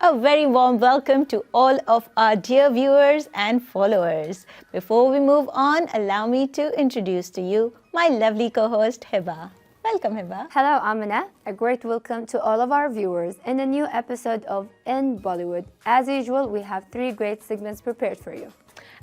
A very warm welcome to all of our dear viewers and followers. Before we move on, allow me to introduce to you my lovely co-host Hiba. Welcome, Hiba. Hello, Amina. A great welcome to all of our viewers in a new episode of In Bollywood. As usual, we have three great segments prepared for you.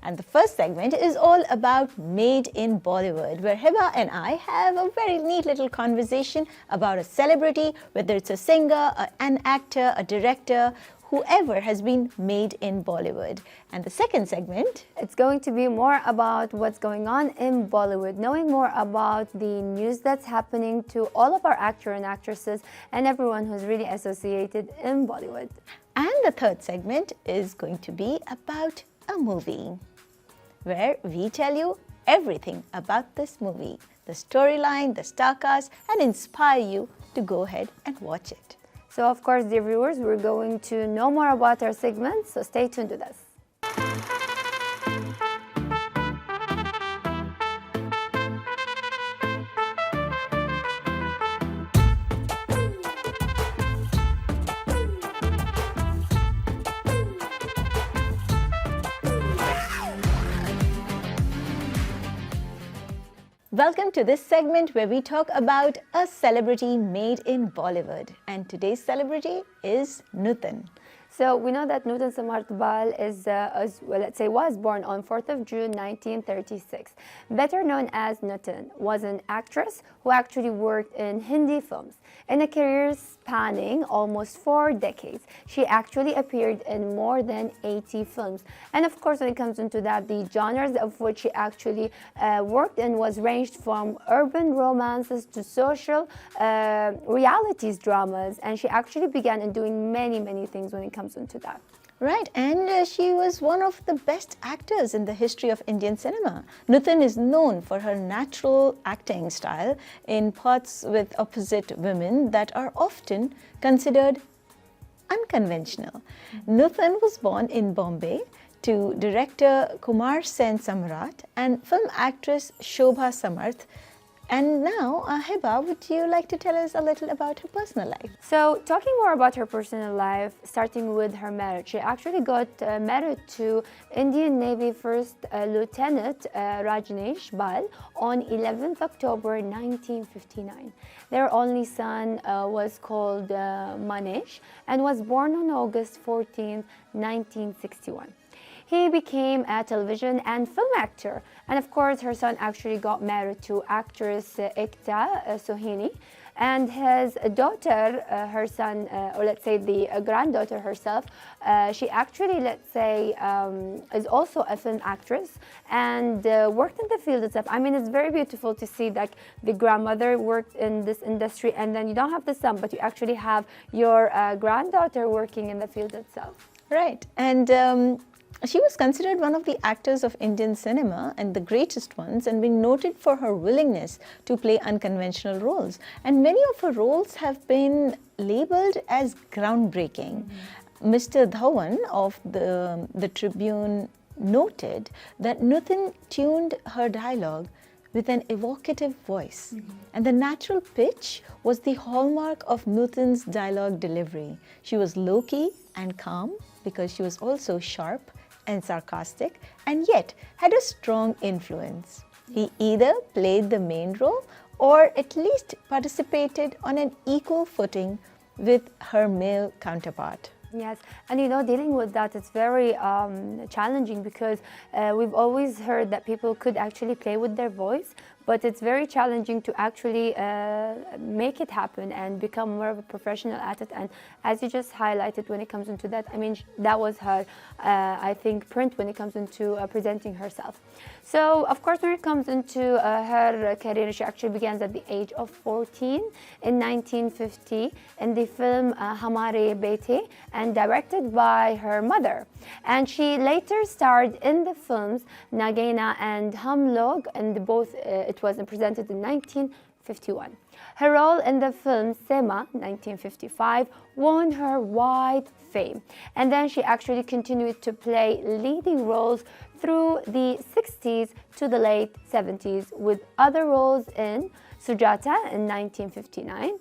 And the first segment is all about Made in Bollywood, where Hiba and I have a very neat little conversation about a celebrity, whether it's a singer, an actor, a director, whoever has been made in Bollywood. And the second segment, it's going to be more about what's going on in Bollywood, knowing more about the news that's happening to all of our actors and actresses and everyone who's really associated in Bollywood. And the third segment is going to be about a movie, where we tell you everything about this movie, the storyline, the star cast, and inspire you to go ahead and watch it. So, of course, dear viewers, we're going to know more about our segments, so stay tuned with us. Welcome to this segment where we talk about a celebrity made in Bollywood. And today's celebrity is Nutan. So we know that Nutan Samarth was born on 4th of June 1936. Better known as Nutan, was an actress who actually worked in Hindi films. In a career spanning almost 4 decades, she actually appeared in more than 80 films. And of course, when it comes into that, the genres of which she actually worked in was ranged from urban romances to social realities dramas. And she actually began in doing many things when it comes into that. Right, and she was one of the best actors in the history of Indian cinema. Nutan is known for her natural acting style in parts with opposite women that are often considered unconventional. Nutan was born in Bombay to director Kumar Sen Samrat and film actress Shobha Samarth. And now, Hiba, would you like to tell us a little about her personal life? So, talking more about her personal life, starting with her marriage. She actually got married to Indian Navy First Lieutenant Rajneesh Bal on 11th October 1959. Their only son was called Manesh and was born on August 14, 1961. He became a television and film actor. And of course, her son actually got married to actress Ekta Sohini. And his daughter, her son, or let's say the granddaughter herself, she actually, is also a film actress and worked in the field itself. I mean, it's very beautiful to see that the grandmother worked in this industry and then you don't have the son, but you actually have your granddaughter working in the field itself. Right. And she was considered one of the actors of Indian cinema and the greatest ones, and been noted for her willingness to play unconventional roles. And many of her roles have been labeled as groundbreaking. Mr. Dhawan of the Tribune noted that Nutan tuned her dialogue with an evocative voice. And the natural pitch was the hallmark of Nutan's dialogue delivery. She was low-key and calm because she was also sharp and sarcastic, and yet had a strong influence. He either played the main role or at least participated on an equal footing with her male counterpart. Yes, and dealing with that, it's very challenging because we've always heard that people could actually play with their voice, but it's very challenging to actually make it happen and become more of a professional at it. And as you just highlighted, when it comes into that, I mean, that was her, I think, print when it comes into presenting herself. So, of course, when it comes into her career, she actually begins at the age of 14 in 1950 in the film Hamare Bete, and directed by her mother. And she later starred in the films Nagina and Hum Log, and both it was presented in 1951. Her role in the film Sema, 1955, won her wide fame. And then she actually continued to play leading roles through the 60s to the late 70s with other roles in Sujata in 1959,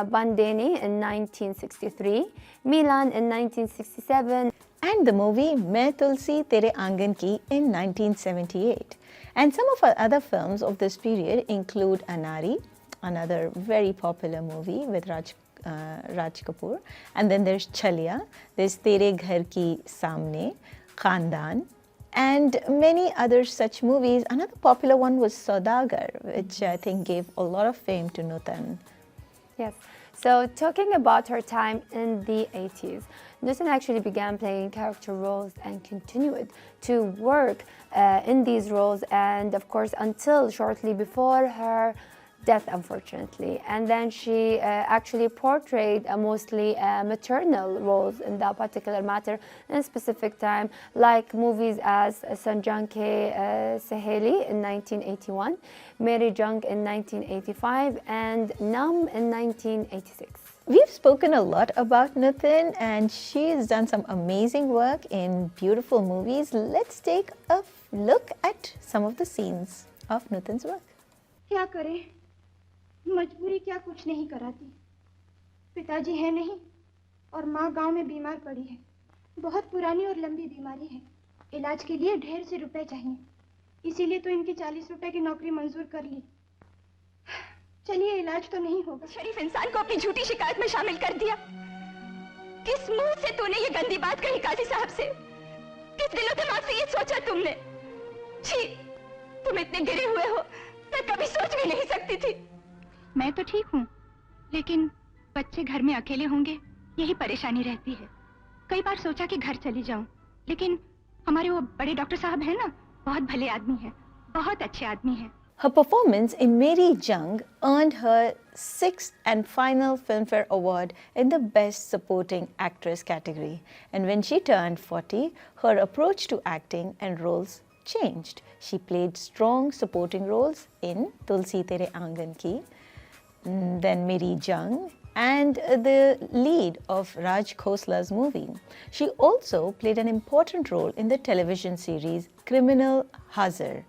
Bandeni in 1963, Milan in 1967, and the movie Main Tulsi Tere Aangan Ki in 1978. And some of our other films of this period include Anari, another very popular movie with Raj Kapoor. And then there's Chaliya, there's Tere Ghar Ki Samne, Khandan, and many other such movies. Another popular one was Saudagar, which I think gave a lot of fame to Nutan. Yes. So talking about her time in the 80s, Nutan actually began playing character roles and continued to work in these roles, and of course until shortly before her death, unfortunately. And then she actually portrayed mostly maternal roles in that particular matter in a specific time, like movies as Sanjan Ke Saheli in 1981, Mary Jung in 1985, and Nam in 1986. We've spoken a lot about Nutan, and she's done some amazing work in beautiful movies. Let's take a look at some of the scenes of Nutan's work. क्या करें? मजबूरी क्या कुछ नहीं कराती। पिताजी है नहीं और माँ गांव में बीमार पड़ी है। बहुत पुरानी और लंबी बीमारी है। इलाज के लिए ढेर से रुपए चाहिए। इसीलिए तो इनकी 40 रुपए की नौकरी मंजूर कर ली। चलिए, इलाज तो नहीं होगा। शरीफ इंसान को अपनी झूठी शिकायत में शामिल कर दिया। किस मुंह से तूने ये गंदी बात कही काजी साहब से? किस दिलो दिमाग से ये सोचा तुमने? छी, तुम इतने गिरे हुए हो, मैं कभी सोच भी नहीं सकती थी। मैं तो ठीक हूँ, लेकिन बच्चे घर में अकेले होंगे, यही परेशानी रहती है। कई बार सोचा कि घर चली जाऊं, लेकिन हमारे वो बड़े डॉक्टर साहब हैं ना, बहुत भले आदमी हैं, बहुत अच्छे आदमी हैं। Her performance in Mary Jung earned her 6th and final Filmfare Award in the Best Supporting Actress category. And when she turned 40, her approach to acting and roles changed. She played strong supporting roles in Tulsi Tere Aangan Ki, then Mary Jung, and the lead of Raj Khosla's movie. She also played an important role in the television series Criminal Hazar.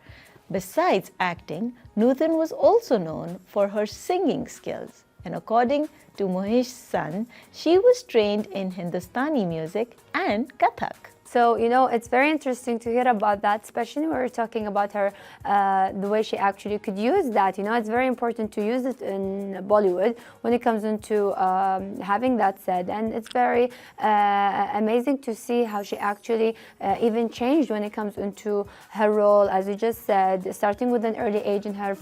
Besides acting, Nutan was also known for her singing skills, and according to Mohesh's son, she was trained in Hindustani music and Kathak. So, you know, it's very interesting to hear about that, especially when we're talking about her, the way she actually could use that. You know, it's very important to use it in Bollywood when it comes into having that said. And it's very amazing to see how she actually even changed when it comes into her role, as you just said, starting with an early age in her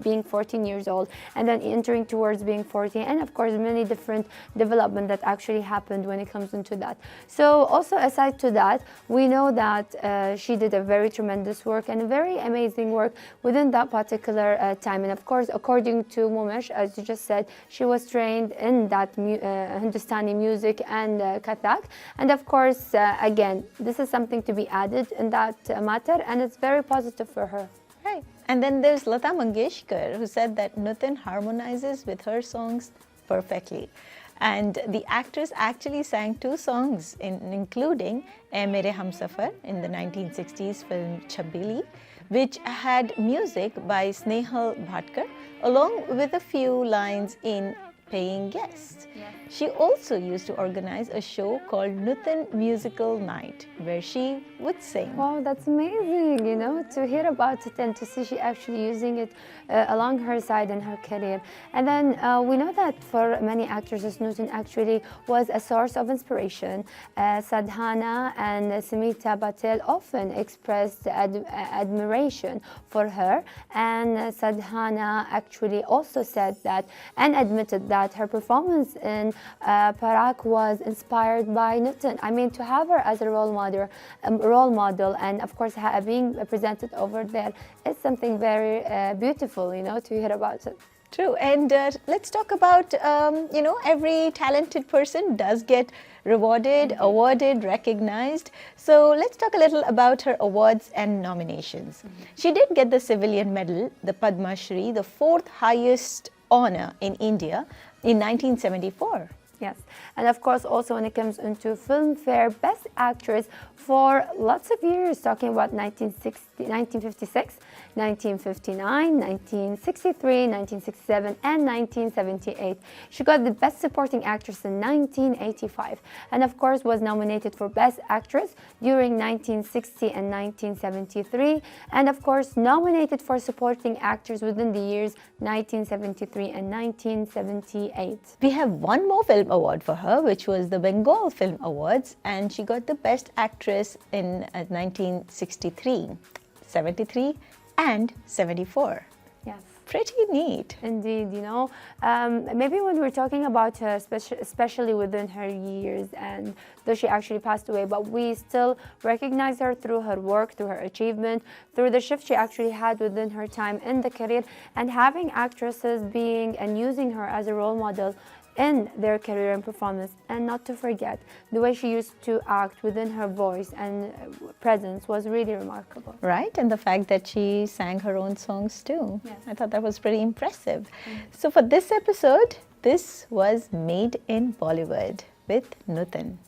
being 14 years old, and then entering towards being 40, and of course, many different development that actually happened when it comes into that. So also aside to that, we know that she did a very tremendous work and a very amazing work within that particular time. And of course, according to Momesh, as you just said, she was trained in that Hindustani music and Kathak. And of course, again, this is something to be added in that matter, and it's very positive for her. Right. And then there's Lata Mangeshkar, who said that Nutan harmonizes with her songs perfectly. And the actress actually sang 2 songs, including "Ae Mere Humsafar" in the 1960s film Chabili, which had music by Snehal Bhatkar, along with a few lines in Paying Guests. Yes. She also used to organize a show called Nutan Musical Night, where she would sing. Wow, that's amazing, you know, to hear about it and to see she actually using it along her side in her career. And then we know that for many actresses, Nutan actually was a source of inspiration. Sadhana and Smita Patel often expressed admiration for her, and Sadhana actually also said that and admitted that her performance in Parak was inspired by Nutan. I mean, to have her as a role model, and of course being presented over there is something very beautiful, you know, to hear about it. True, and let's talk about, you know, every talented person does get rewarded, awarded, recognized. So let's talk a little about her awards and nominations. She did get the Civilian Medal, the Padma Shri, the 4th highest honor in India in 1974. Yes, and of course also when it comes into Filmfare Best Actress for lots of years, talking about 1956, 1959, 1963, 1967, and 1978. She got the Best Supporting Actress in 1985, and of course was nominated for Best Actress during 1960 and 1973, and of course nominated for Supporting Actors within the years 1973 and 1978. We have one more film award for her, which was the Bengal Film Awards, and she got the Best Actress in 1963, 73, and 74. Yes. Pretty neat. Indeed, you know, maybe when we're talking about her, especially within her years, and though she actually passed away, but we still recognize her through her work, through her achievement, through the shift she actually had within her time in the career, and having actresses being and using her as a role model in their career and performance, and not to forget the way she used to act within her voice and presence was really remarkable. Right, and the fact that she sang her own songs too. Yes. I thought that was pretty impressive. So for this episode, this was Made in Bollywood with Nutan.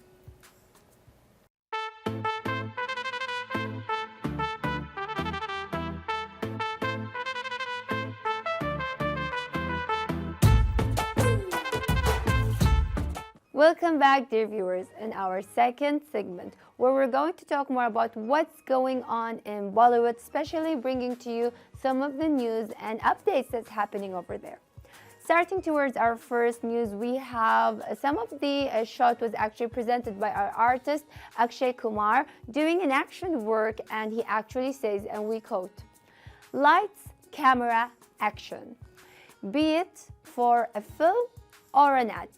Welcome back, dear viewers, in our second segment, where we're going to talk more about what's going on in Bollywood, especially bringing to you some of the news and updates that's happening over there. Starting towards our first news, we have some of the shot was actually presented by our artist Akshay Kumar doing an action work, and he actually says, and we quote, "Lights, camera, action. Be it for a film or an ad.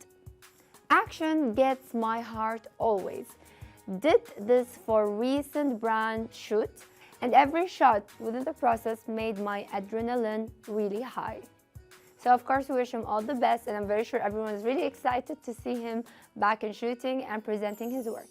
Action gets my heart always. Did this for recent brand shoot, and every shot within the process made my adrenaline really high." So of course we wish him all the best, and I'm very sure everyone is really excited to see him back in shooting and presenting his work.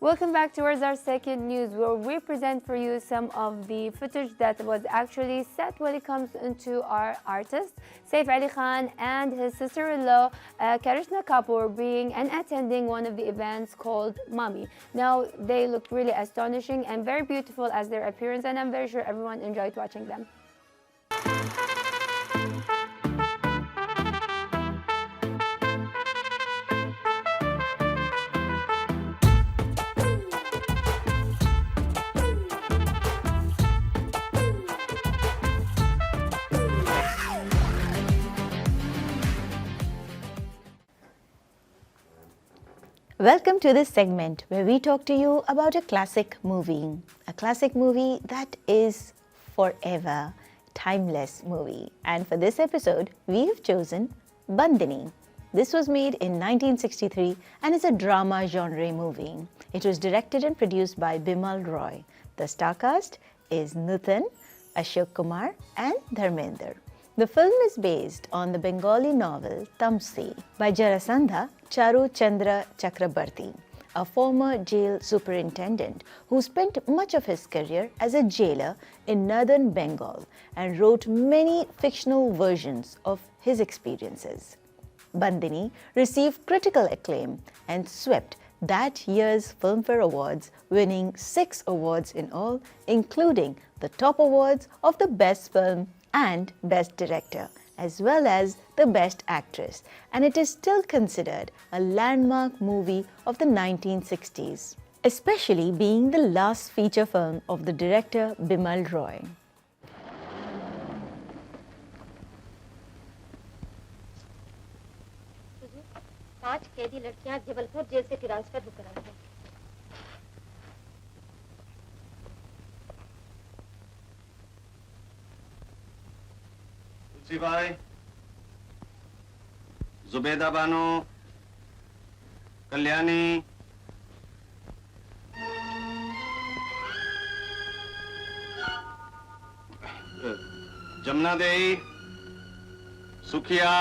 Welcome back towards our second news, where we present for you some of the footage that was actually set when it comes into our artist Saif Ali Khan and his sister-in-law Karishma Kapoor being and attending one of the events called Mummy. Now they looked really astonishing and very beautiful as their appearance, and I'm very sure everyone enjoyed watching them. Welcome to this segment where we talk to you about a classic movie that is forever, timeless movie. And for this episode, we have chosen Bandini. This was made in 1963 and is a drama genre movie. It was directed and produced by Bimal Roy. The star cast is Nutan, Ashok Kumar and Dharmender. The film is based on the Bengali novel Tamsi by Jarasandha Charu Chandra Chakrabarti, a former jail superintendent who spent much of his career as a jailer in northern Bengal and wrote many fictional versions of his experiences. Bandini received critical acclaim and swept that year's Filmfare Awards, winning 6 awards in all, including the top awards of the Best Film and Best Director, as well as the Best Actress, and it is still considered a landmark movie of the 1960s, especially being the last feature film of the director Bimal Roy. पांच कैदी लड़कियां Jabalpur jail से transfer होकर आई हैं। तुलसी भाई, जुबेदा बानो, कल्याणी, जमुना देवी, सुखिया,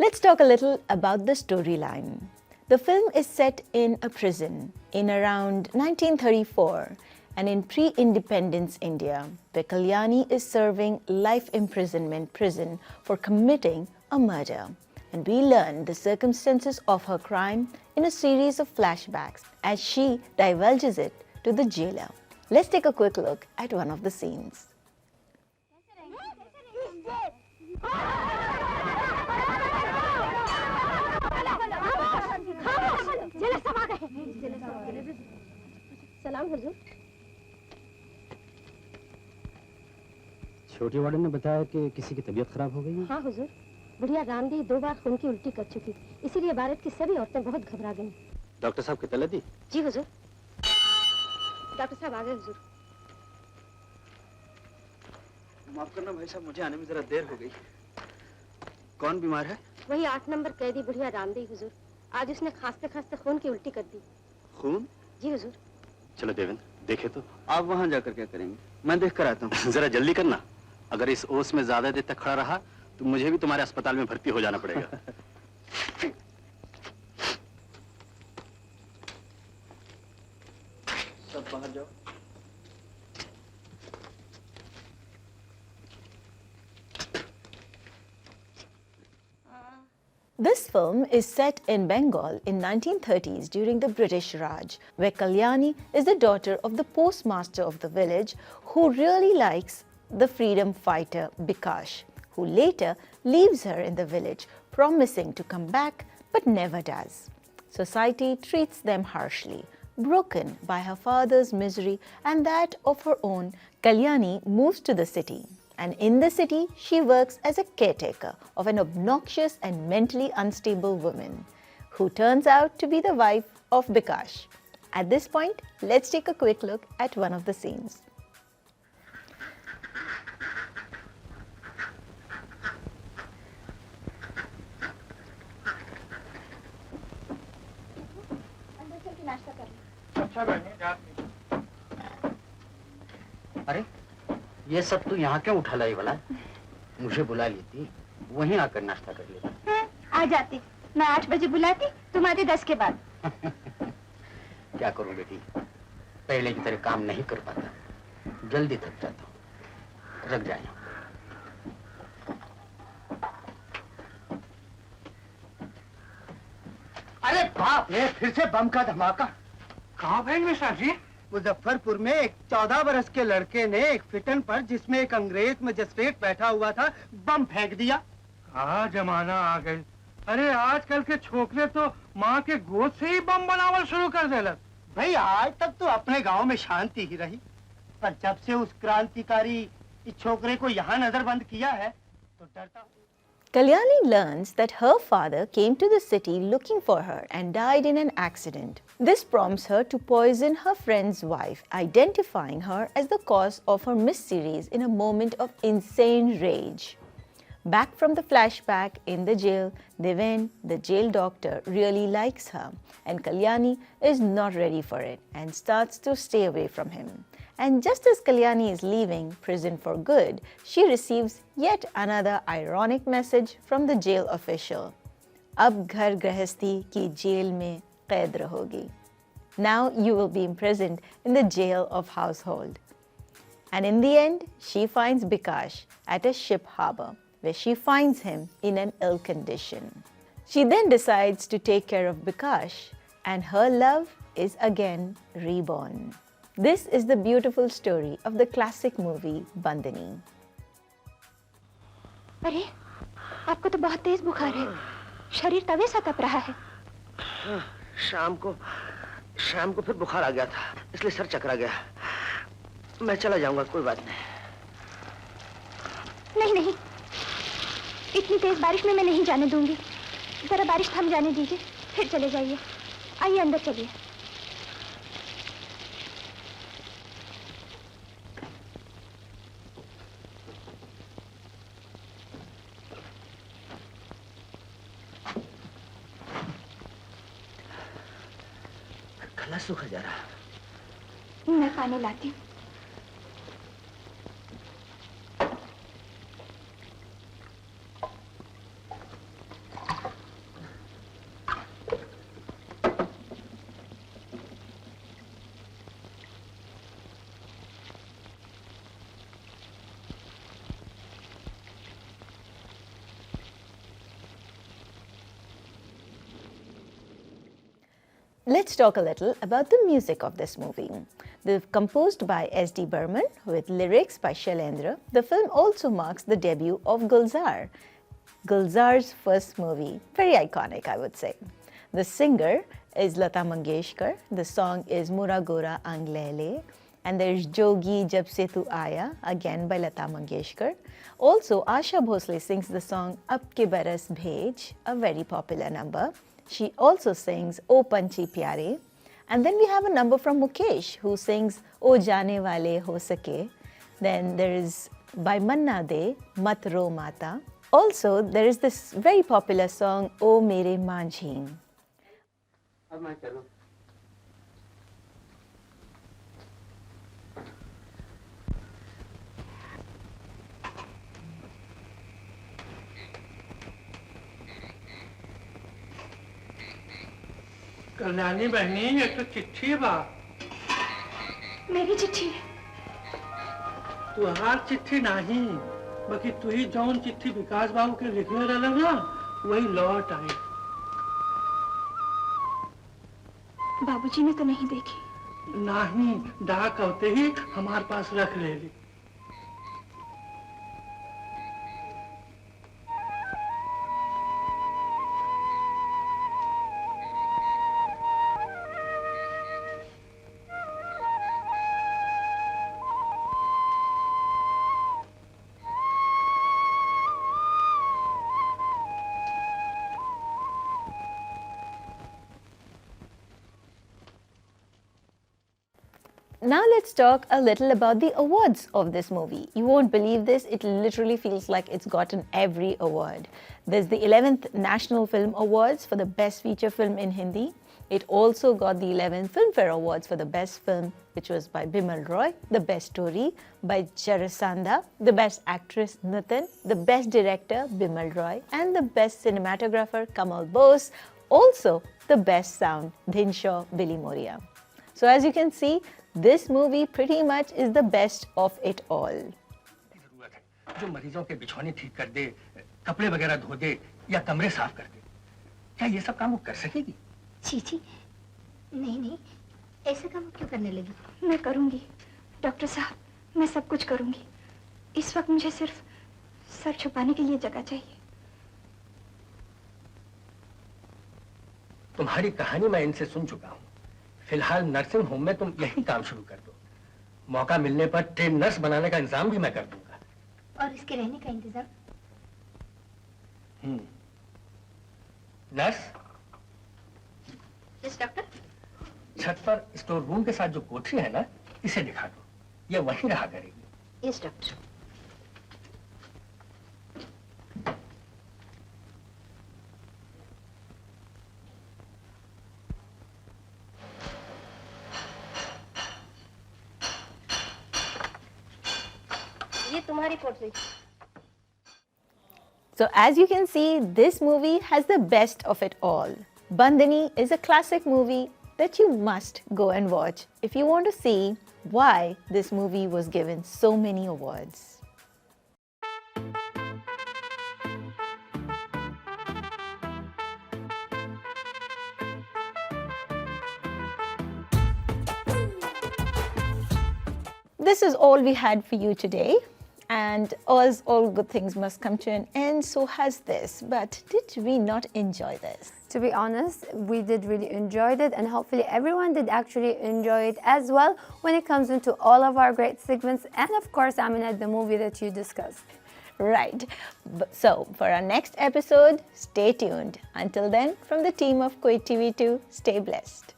Let's talk a little about the storyline. The film is set in a prison in around 1934, and in pre-independence India, where Kalyani is serving life imprisonment prison for committing a murder. And we learn the circumstances of her crime in a series of flashbacks as she divulges it to the jailer. Let's take a quick look at one of the scenes. सलाम हुजूर। छोटी warden ने बताया कि किसी की तबीयत खराब हो गई है। हाँ हुजूर, बुढ़िया रामदेव 2 बार खून की उल्टी कर चुकी, इसीलिए भारत की सभी औरतें बहुत घबरा गईं। डॉक्टर साहब की तलब दी? जी हुजूर। डॉक्टर साहब आ गए हुजूर। माफ करना भाई साहब, मुझे आने में जरा देर हो गई। कौन बीमार है? वही 8 नंबर कैदी बुढ़िया रामदेव हुजूर। आज उसने खांसते खांसते खून की उल्टी कर दी। खून? जी हुजूर। चलो देवेंद्र, देखे तो। आप वहां जाकर क्या करेंगे? मैं देख कर आता हूँ। जरा जल्दी करना, अगर इस ओस में ज्यादा देर तक खड़ा रहा तो मुझे भी तुम्हारे अस्पताल में भर्ती हो जाना पड़ेगा। सब बाहर जाओ। This film is set in Bengal in 1930s during the British Raj, where Kalyani is the daughter of the postmaster of the village who really likes the freedom fighter Bikash, who later leaves her in the village, promising to come back but never does. Society treats them harshly. Broken by her father's misery and that of her own, Kalyani moves to the city. And in the city, she works as a caretaker of an obnoxious and mentally unstable woman who turns out to be the wife of Bikash. At this point, let's take a quick look at one of the scenes. अरे ये सब तू यहाँ क्यों उठा लाई भला? मुझे बुला लेती, वहीं आकर नाश्ता कर लेती। आ जाती। मैं 8 बजे बुलाती, तुम आते 10 के बाद। क्या करूं बेटी, पहले की तरह काम नहीं कर पाता, जल्दी थक जाता हूँ। रख जाए। अरे बाप रे, फिर से बम का धमाका। कहाँ भाई मिश्रा जी? मुजफ्फरपुर में एक 14 बरस के लड़के ने एक फिटन पर जिसमें एक अंग्रेज मजिस्ट्रेट बैठा हुआ था, बम फेंक दिया। कहाँ जमाना आ गई। अरे आजकल के छोकरे तो माँ के गोद से ही बम बनावल शुरू कर देलक। भाई आज तक तो अपने गांव में शांति ही रही, पर जब से उस क्रांतिकारी इस छोकरे को यहाँ नजरबंद किया है तो डरता हूँ। Kalyani learns that her father came to the city looking for her and died in an accident. This prompts her to poison her friend's wife, identifying her as the cause of her miscarriage in a moment of insane rage. Back from the flashback in the jail, Deven, the jail doctor, really likes her, and Kalyani is not ready for it and starts to stay away from him. And just as Kalyani is leaving prison for good, she receives yet another ironic message from the jail official. Ab ghar grahasti ki jail mein qaid rahogi. Now you will be imprisoned in the jail of household. And in the end, she finds Bikash at a ship harbor, where she finds him in an ill condition. She then decides to take care of Bikash, and her love is again reborn. This is the beautiful story of the classic movie Bandhani. अरे, आपको तो बहुत तेज बुखार है। शरीर तवे सा तप रहा है। शाम को फिर बुखार आ गया था, इसलिए सर चकरा गया। मैं चला जाऊंगा, कोई बात नहीं। नहीं नहीं, इतनी तेज बारिश में मैं नहीं जाने दूंगी। जरा बारिश थम जाने दीजिए, फिर चले जाइए। आइए अंदर चलिए। गला सूखा जा रहा। मैं पानी लाती हूँ। let's talk a little about the music of this movie. Composed by S.D. Burman with lyrics by Shailendra, the film also marks the debut of Gulzar. Gulzar's first movie, very iconic I would say. The singer is Lata Mangeshkar, the song is Mura Gora Ang Lele, and there is Jogi Jab Se Tu Aaya, again by Lata Mangeshkar. Also, Asha Bhosle sings the song Ab Ke Baras Bhej, a very popular number. She also sings O Panchi Pyare. And then we have a number from Mukesh who sings O Jaane Wale Ho Sake. Then there is by Manna De, Mat Ro Mata. Also, there is this very popular song O Mere Manjhi. अब मैं चलूं। कल्याणी बहनी ये तो चिट्ठी बा मेरी चिट्ठी तुहार चिट्ठी नहीं बाकी तू ही जौन चिट्ठी विकास बाबू के लिखले रहला ना वही लौट आई बाबूजी ने तो नहीं देखी। नहीं डाक होते ही हमारे पास रख ले ली। Now let's talk a little about the awards of this movie. You won't believe this, it literally feels like it's gotten every award. There's the 11th National Film Awards for the Best Feature Film in Hindi. It also got the 11th Filmfare Awards for the Best Film, which was by Bimal Roy, the Best Story by Jarasandha, the Best Actress Nitin, the Best Director Bimal Roy, and the Best Cinematographer Kamal Bose, also the Best Sound Dhinshaw Billy Moria. So as you can see, this movie pretty much is the best of it all. जो मरीजों के बिछौने ठीक कर दे, कपड़े वगैरह धो दे या कमरे साफ कर दे, क्या ये सब काम वो कर सकेगी? छी, नहीं नहीं, ऐसा काम क्यों करने लगी? मैं करूंगी डॉक्टर साहब, मैं सब कुछ करूंगी। इस वक्त मुझे सिर्फ सर छुपाने के लिए जगह चाहिए। तुम्हारी कहानी मैं इनसे सुन चुका हूँ। फिलहाल नर्सिंग होम में तुम यही काम शुरू कर दो। मौका मिलने पर ट्रेन नर्स बनाने का इंतजाम भी मैं कर दूंगा। और इसके रहने का इंतजाम? नर्स? Yes doctor. छत पर स्टोर रूम के साथ जो कोठरी है ना, इसे दिखा दो। ये वहीं रहा करेगी। Yes doctor. ये तुम्हारी कोठरी। So as you can see, this movie has the best of it all. Bandhani is a classic movie that you must go and watch if you want to see why this movie was given so many awards. This is all we had for you today. And as all good things must come to an end, so has this. But did we not enjoy this? To be honest, we did really enjoy it, and hopefully everyone did actually enjoy it as well when it comes into all of our great segments, and of course, at the movie that you discussed. Right. So for our next episode, stay tuned. Until then, from the team of Kuwait TV2, stay blessed.